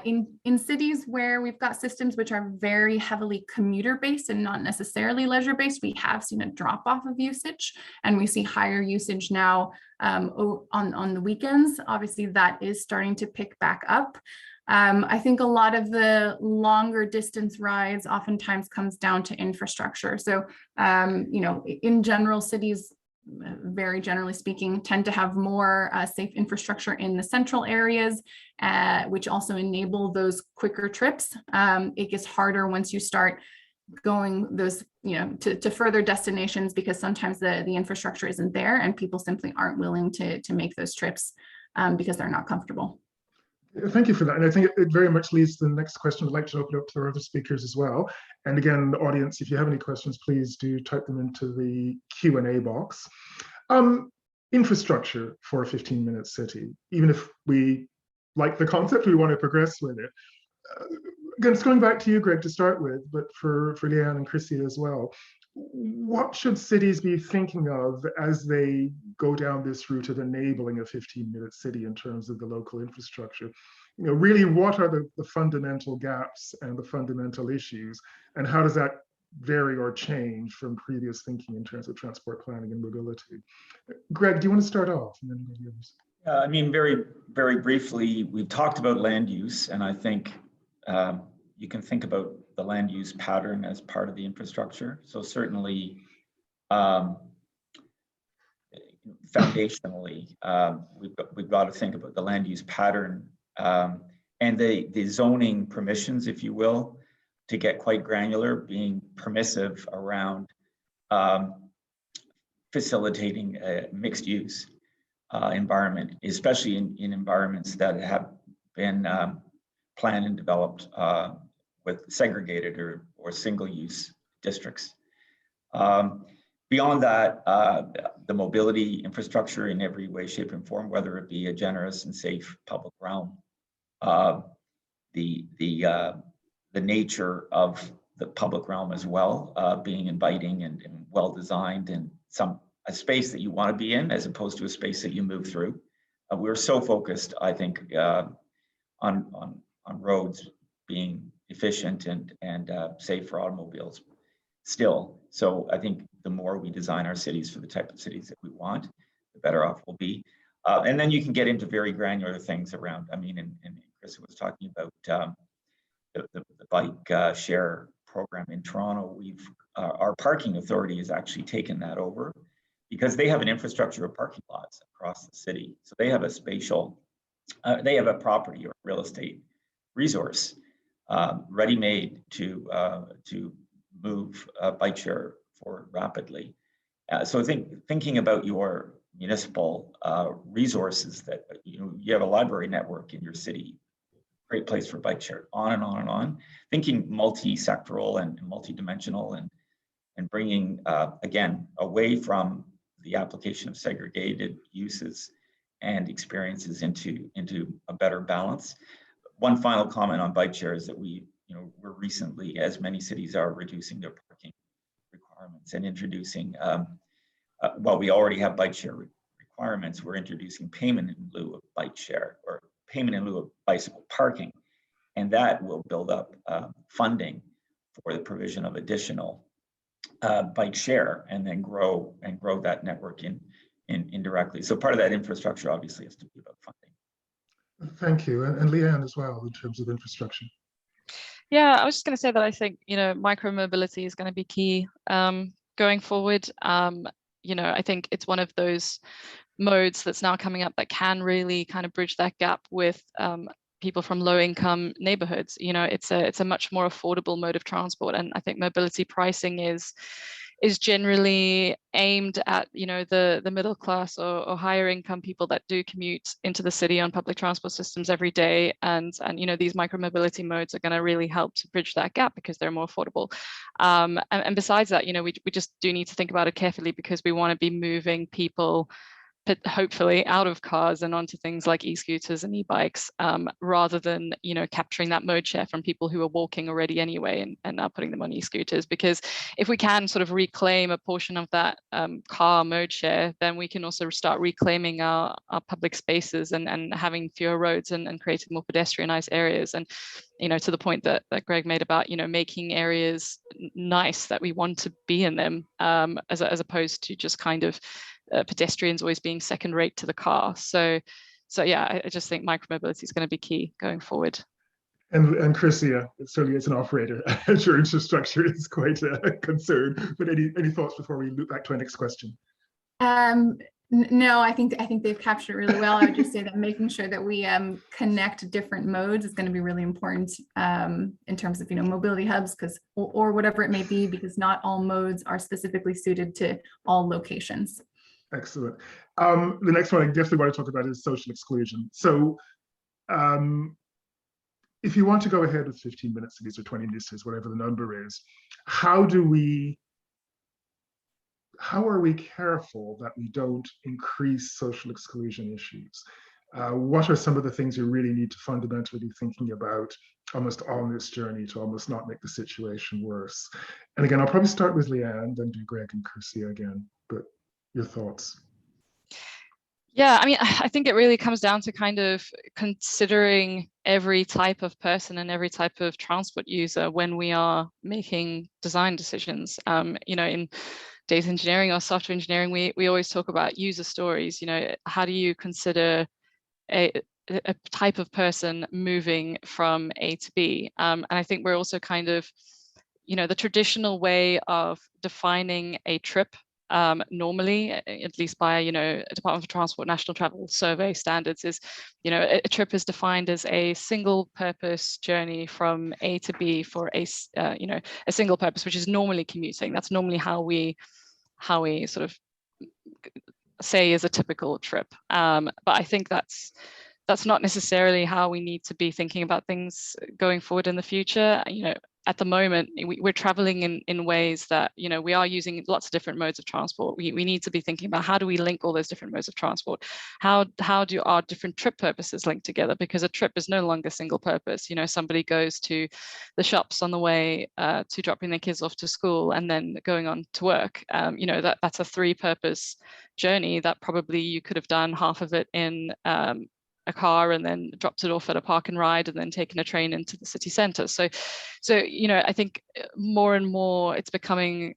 In cities where we've got systems which are very heavily commuter based and not necessarily leisure based, we have seen a drop off of usage, and we see higher usage now on the weekends. Obviously, that is starting to pick back up. I think a lot of the longer distance rides oftentimes comes down to infrastructure. So, in general, cities, very generally speaking, tend to have more safe infrastructure in the central areas, which also enable those quicker trips. It gets harder once you start going those, to further destinations, because sometimes the infrastructure isn't there and people simply aren't willing to make those trips because they're not comfortable. Thank you for that. And I think it very much leads to the next question. I'd like to open up to our other speakers as well. And again, the audience, if you have any questions, please do type them into the Q&A box. Infrastructure for a 15-minute city, even if we like the concept, we want to progress with it. Again, it's going back to you, Greg, to start with, but for Leanne and Chrissy as well. What should cities be thinking of as they go down this route of enabling a 15-minute city in terms of the local infrastructure, really what are the fundamental gaps and the fundamental issues, and how does that vary or change from previous thinking in terms of transport planning and mobility? Greg, do you want to start off? And then go to the others. I mean, very, very briefly, we've talked about land use, and I think you can think about the land use pattern as part of the infrastructure. So certainly, foundationally, we've got to think about the land use pattern and the zoning permissions, if you will, to get quite granular, being permissive around facilitating a mixed use environment, especially in environments that have been planned and developed with segregated or single use districts. Beyond that, the mobility infrastructure in every way, shape, and form, whether it be a generous and safe public realm, the nature of the public realm as well, being inviting and well designed, and a space that you want to be in as opposed to a space that you move through. We're so focused, I think, on roads being efficient and safe for automobiles still. So I think the more we design our cities for the type of cities that we want, the better off we'll be. And then you can get into very granular things around, I mean, and Chris was talking about the bike share program in Toronto. Our parking authority has actually taken that over because they have an infrastructure of parking lots across the city. So they have they have a property or real estate resource ready-made to move bike share forward rapidly. So I think thinking about your municipal resources, that you have a library network in your city, great place for bike share, on and on and on. Thinking multi-sectoral and multi-dimensional and bringing, again, away from the application of segregated uses and experiences into a better balance. One final comment on bike share is that we're recently, as many cities are, reducing their parking requirements and introducing, while we already have bike share requirements, we're introducing payment in lieu of bike share, or payment in lieu of bicycle parking. And that will build up funding for the provision of additional bike share, and then grow that network indirectly. So part of that infrastructure obviously has to be about funding. Thank you. And Leanne as well, in terms of infrastructure. Yeah, I was just going to say that I think, micromobility is going to be key going forward. I think it's one of those modes that's now coming up that can really kind of bridge that gap with people from low-income neighborhoods. It's a much more affordable mode of transport, and I think mobility pricing is generally aimed at the middle class or higher income people that do commute into the city on public transport systems every day, and these micromobility modes are going to really help to bridge that gap because they're more affordable. And besides that, we just do need to think about it carefully, because we want to be moving people hopefully out of cars and onto things like e-scooters and e-bikes, rather than capturing that mode share from people who are walking already anyway and now putting them on e-scooters. Because if we can sort of reclaim a portion of that car mode share, then we can also start reclaiming our public spaces and having fewer roads and creating more pedestrianized areas. And to the point that Greg made about making areas nice, that we want to be in them, as opposed to just kind of pedestrians always being second rate to the car. So yeah, I just think micromobility is going to be key going forward. And Chrisia, certainly as an operator, your infrastructure is quite a concern. But any thoughts before we loop back to our next question? No, I think they've captured it really well. I would just say that making sure that we connect different modes is going to be really important in terms of mobility hubs, or whatever it may be, because not all modes are specifically suited to all locations. Excellent. The next one I definitely want to talk about is social exclusion. So if you want to go ahead with 15-minute cities or 20-minute cities, whatever the number is, how are we careful that we don't increase social exclusion issues? What are some of the things you really need to fundamentally be thinking about almost on this journey to almost not make the situation worse? And again, I'll probably start with Leanne, then do Greg and Chrisia again, but your thoughts. Yeah, I mean, I think it really comes down to kind of considering every type of person and every type of transport user when we are making design decisions. In data engineering or software engineering, we always talk about user stories. How do you consider a type of person moving from A to B? And I think we're also kind of, the traditional way of defining a trip normally, at least by Department of Transport National Travel Survey standards, is a trip is defined as a single purpose journey from A to B for a single purpose, which is normally commuting. That's normally how we sort of say is a typical trip. But I think that's not necessarily how we need to be thinking about things going forward in the future. At the moment, we're traveling in ways that, we are using lots of different modes of transport. We need to be thinking about how do we link all those different modes of transport? How do our different trip purposes link together? Because a trip is no longer single purpose. Somebody goes to the shops on the way to dropping their kids off to school and then going on to work. That's a three-purpose journey that probably you could have done half of it in a car and then dropped it off at a park and ride and then taken a train into the city centre. So I think more and more it's becoming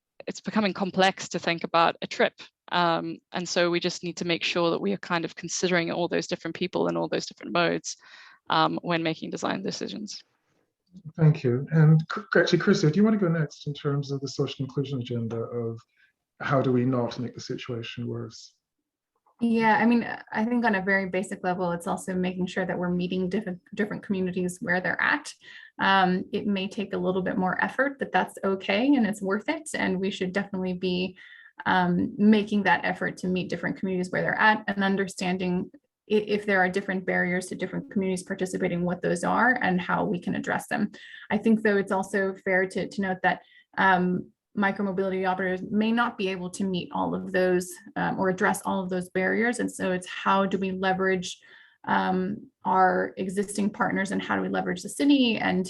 complex to think about a trip. And so we just need to make sure that we are kind of considering all those different people and all those different modes when making design decisions. Thank you. And actually, Chrissy, do you want to go next in terms of the social inclusion agenda of how do we not make the situation worse? Yeah, I mean, I think on a very basic level, it's also making sure that we're meeting different communities where they're at. It may take a little bit more effort, but that's okay and it's worth it. And we should definitely be making that effort to meet different communities where they're at and understanding if there are different barriers to different communities participating, what those are and how we can address them. I think, though, it's also fair to note that micromobility operators may not be able to meet all of those or address all of those barriers. And so it's how do we leverage our existing partners and how do we leverage the city and,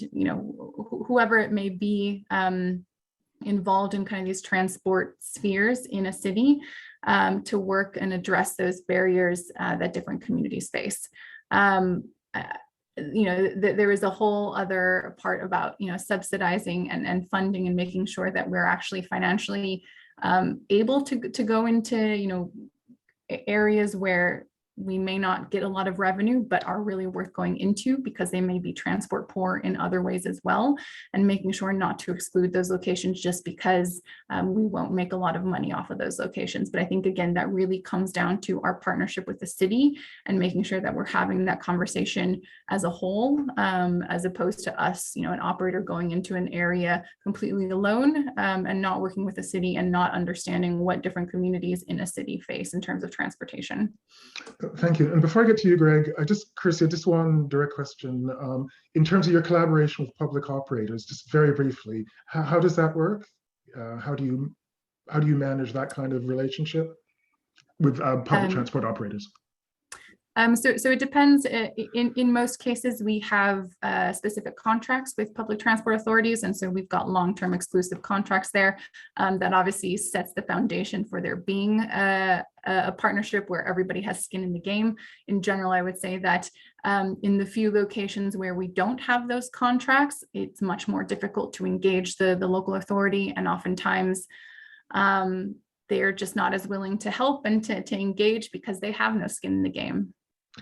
whoever it may be involved in kind of these transport spheres in a city to work and address those barriers that different communities face. There is a whole other part about, subsidizing and funding and making sure that we're actually financially able to go into, areas where we may not get a lot of revenue, but are really worth going into because they may be transport poor in other ways as well, and making sure not to exclude those locations just because we won't make a lot of money off of those locations. But I think, again, that really comes down to our partnership with the city and making sure that we're having that conversation as a whole, as opposed to us, an operator going into an area completely alone and not working with the city and not understanding what different communities in a city face in terms of transportation. Thank you. And before I get to you, Greg, Chrissy, just one direct question. In terms of your collaboration with public operators, just very briefly, how does that work? How do you manage that kind of relationship with public transport operators? So it depends. In most cases, we have specific contracts with public transport authorities. And so we've got long-term exclusive contracts there that obviously sets the foundation for there being a partnership where everybody has skin in the game. In general, I would say that in the few locations where we don't have those contracts, it's much more difficult to engage the local authority. And oftentimes, they're just not as willing to help and to engage because they have no skin in the game.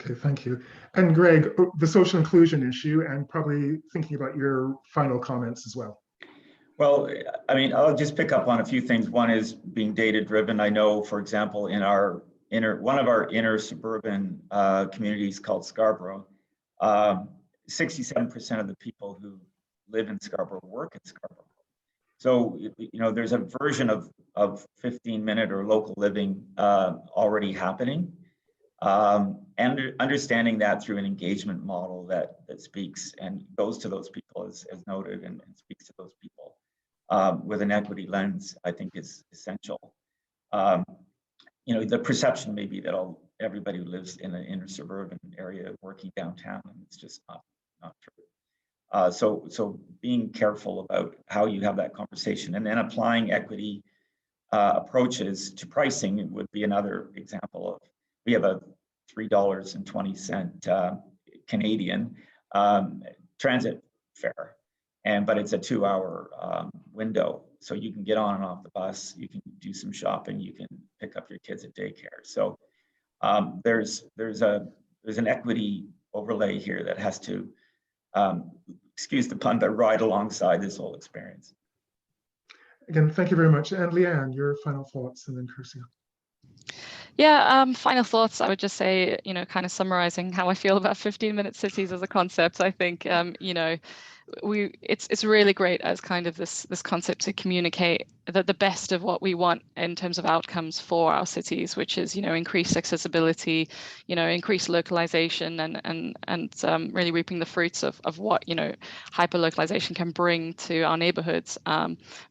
Okay, thank you. And Greg, the social inclusion issue, and probably thinking about your final comments as well. Well, I mean, I'll just pick up on a few things. One is being data driven. I know, for example, in one of our inner suburban communities called Scarborough, 67% of the people who live in Scarborough work in Scarborough. So, there's a version of 15-minute or local living already happening. And understanding that through an engagement model that speaks and goes to those people as noted and speaks to those people with an equity lens, I think is essential. The perception may be that everybody who lives in an inner suburban area working downtown, and it's just not true. So being careful about how you have that conversation, and then applying equity approaches to pricing would be another example we have a $3.20 Canadian transit fare, but it's a 2-hour window, so you can get on and off the bus, you can do some shopping, you can pick up your kids at daycare. So there's an equity overlay here that has to, excuse the pun, but ride alongside this whole experience. Again, thank you very much. And Leanne, your final thoughts, and then Kirsia. Yeah, final thoughts. I would just say, kind of summarizing how I feel about 15-minute cities as a concept. I think, it's really great as kind of this concept to communicate the best of what we want in terms of outcomes for our cities, which is increased accessibility, increased localization, and really reaping the fruits of what hyper localization can bring to our neighborhoods,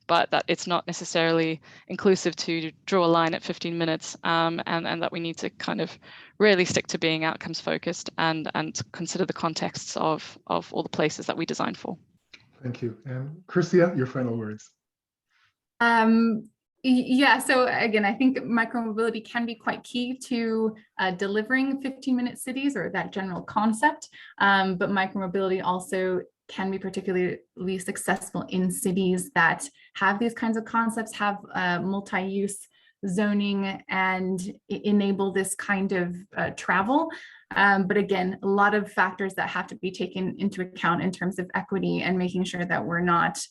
but that it's not necessarily inclusive to draw a line at 15 minutes, and that we need to kind of really stick to being outcomes focused and consider the contexts of all the places that we design for. Thank you. And Kirsia, your final words. Yeah, so again, I think micromobility can be quite key to delivering 15-minute cities, or that general concept, but micromobility also can be particularly successful in cities that have these kinds of concepts, have multi-use zoning, and enable this kind of travel. But again, a lot of factors that have to be taken into account in terms of equity and making sure that we're not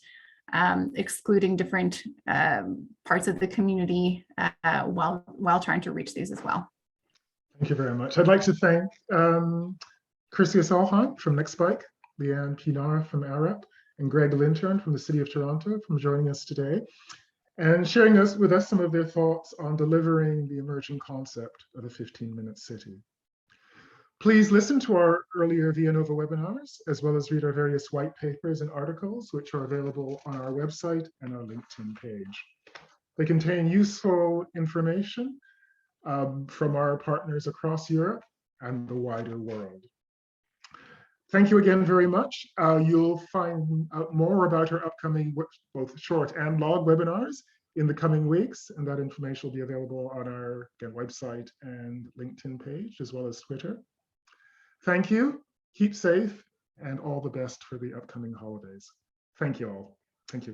excluding different parts of the community while trying to reach these as well. Thank you very much. I'd like to thank Kirsia Solhan from NextBike, Leanne Pinar from AREP, and Greg Lintern from the City of Toronto for joining us today and sharing with us some of their thoughts on delivering the emerging concept of a 15-minute city. Please listen to our earlier Via Nova webinars, as well as read our various white papers and articles, which are available on our website and our LinkedIn page. They contain useful information from our partners across Europe and the wider world. Thank you again very much. You'll find out more about our upcoming both short and long webinars in the coming weeks, and that information will be available on our website and LinkedIn page, as well as Twitter. Thank you, keep safe, and all the best for the upcoming holidays. Thank you all.